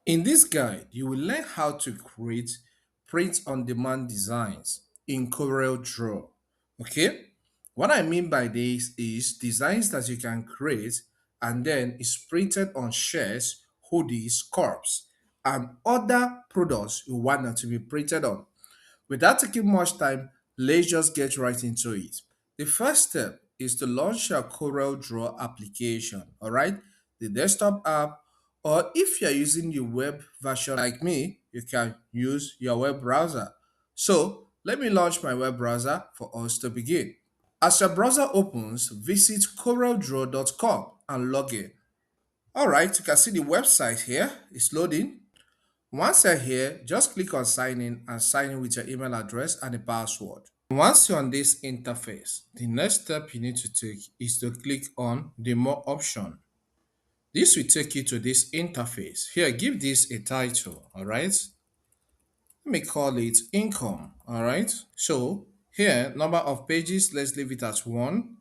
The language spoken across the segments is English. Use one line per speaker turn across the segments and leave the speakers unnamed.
In this guide, you will learn how to create print-on-demand designs in Corel Draw. Okay? What I mean by this is designs that you can create and then is printed on shirts, hoodies, cups, and other products you want them to be printed on. Without taking much time, let's just get right into it. The first step is to launch your Corel Draw application, all right? The desktop app, or if you're using the web version like me, you can use your web browser. So let me launch my web browser for us to begin. As your browser opens, visit CorelDraw.com and log in. All right, you can see the website here is loading. Once you're here, just click on sign in and sign in with your email address and a password. Once you're on this interface, the next step you need to take is to click on the more option. This will take you to this interface. Here, give this a title, all right? Let me call it income, all right? So here, number of pages, let's leave it as 1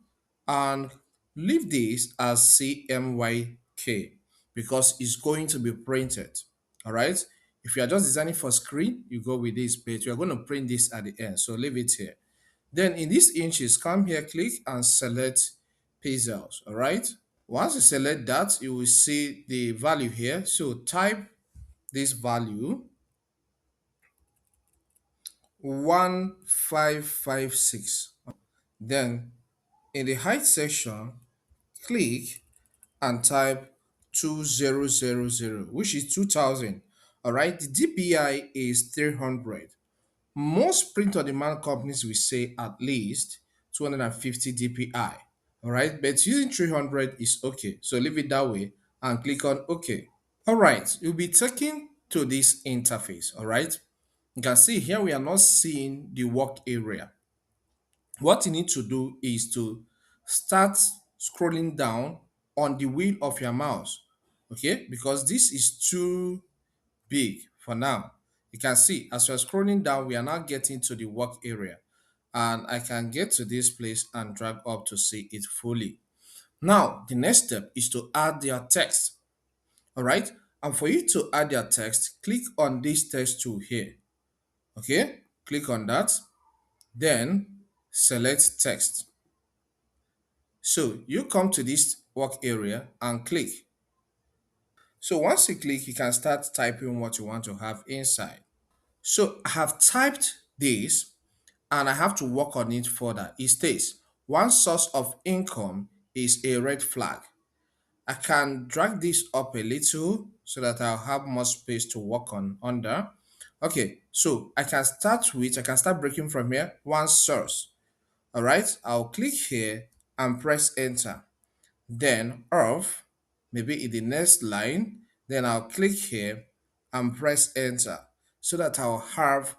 and leave this as CMYK because it's going to be printed, all right? If you are just designing for screen, you go with this page. You're going to print this at the end, so leave it here. Then in these inches, come here, click and select pixels, all right? Once you select that, you will see the value here. So type this value 1556. Then in the height section, click and type 2000, which is 2000. All right, the DPI is 300. Most print on demand companies will say at least 250 DPI. All right, but using 300 is okay. So leave it that way and click on OK. All right, you'll be taken to this interface. All right, you can see here we are not seeing the work area. What you need to do is to start scrolling down on the wheel of your mouse, okay? Because this is too big for now. You can see as we're scrolling down, we are now getting to the work area. And I can get to this place and drag up to see it fully. Now, the next step is to add your text, all right? And for you to add your text, click on this text tool here, okay? Click on that, then select text. So you come to this work area and click. So once you click, you can start typing what you want to have inside. So I have typed this and I have to work on it further. It states one source of income is a red flag. I can drag this up a little so that I'll have more space to work on under. Okay, so I can start breaking from here, one source. All right, I'll click here and press enter. Then of, maybe in the next line, then I'll click here and press enter so that I'll have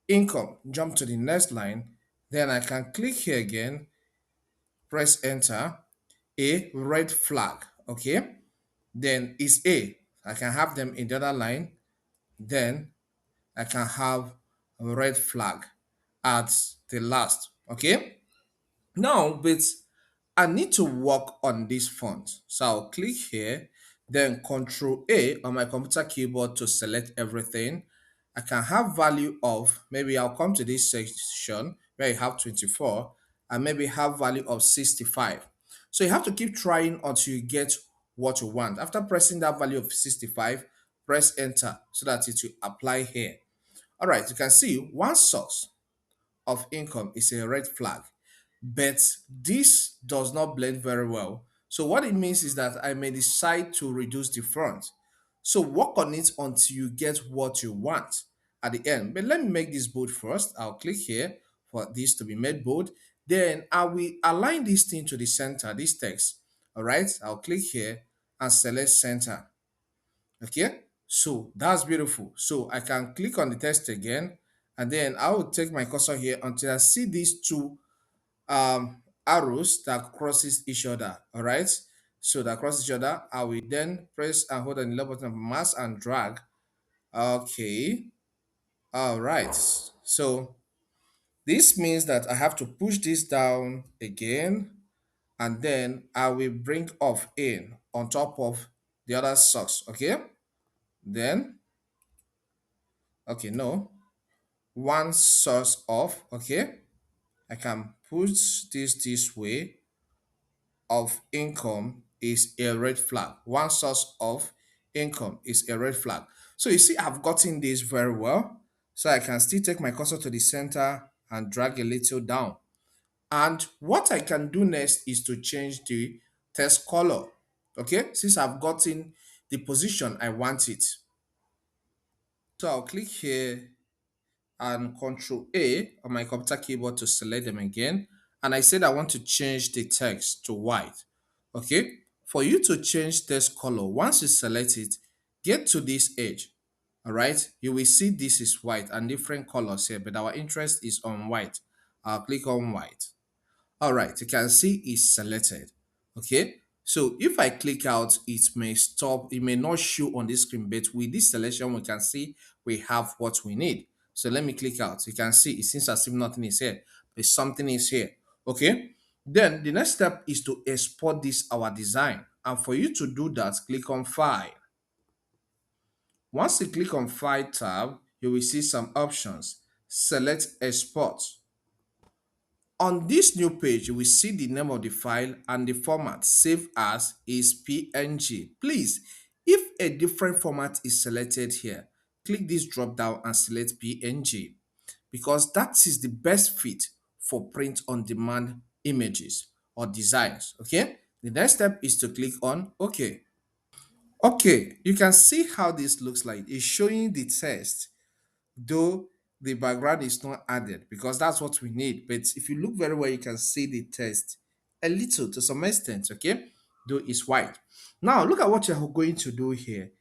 income. Jump to the next line, then I can click here again, press enter, a red flag, okay? Then it's A. I can have them in the other line, then I can have a red flag at the last, okay? Now, but I need to work on this font. So I'll click here, then Control A on my computer keyboard to select everything. I can have value of, maybe I'll come to this section where you have 24 and maybe have value of 65. So you have to keep trying until you get what you want. After pressing that value of 65, press enter so that it will apply here. All right, you can see one source of income is a red flag, but this does not blend very well. So what it means is that I may decide to reduce the font. So work on it until you get what you want at the end. But let me make this bold first. I'll click here for this to be made bold. Then I will align this thing to the center, this text. All right, I'll click here and select center. Okay, so that's beautiful. So I can click on the text again, and then I will take my cursor here until I see these two arrows that crosses each other. All right, so that cross each other, I will then press and hold on the left button of mouse and drag. Okay, all right, so this means that I have to push this down again, and then I will bring off in on top of the other socks. Okay, Then, okay, no, one source of, okay, I can put this way, of income is a red flag. One source of income is a red flag. So you see, I've gotten this very well. So I can still take my cursor to the center and drag a little down. And what I can do next is to change the text color. Okay, since I've gotten the position I want it. So I'll click here and Control A on my computer keyboard to select them again. And I said I want to change the text to white. Okay, for you to change text color, once you select it, get to this edge. All right, you will see this is white and different colors here, but our interest is on white. I'll click on white. All right, you can see it's selected. Okay, so if I click out, it may stop, it may not show on this screen, but with this selection, we can see we have what we need. So let me click out. You can see it seems as if nothing is here, but something is here. Okay, then the next step is to export this our design. And for you to do that, click on File. Once you click on File tab, you will see some options. Select Export. On this new page, you will see the name of the file and the format saved as is PNG. Please, if a different format is selected here, click this drop down and select PNG because that is the best fit for print on demand images or designs. Okay, the next step is to click on OK. Okay, you can see how this looks like. It's showing the text though the background is not added because that's what we need. But if you look very well, you can see the text a little to some extent, okay? Though it's white. Now look at what you're going to do here.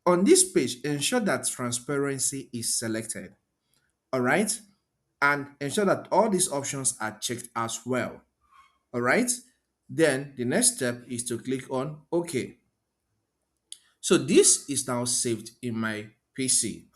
On this page, ensure that transparency is selected, all right? And ensure that all these options are checked as well, all right? Then the next step is to click on OK. So this is now saved in my PC.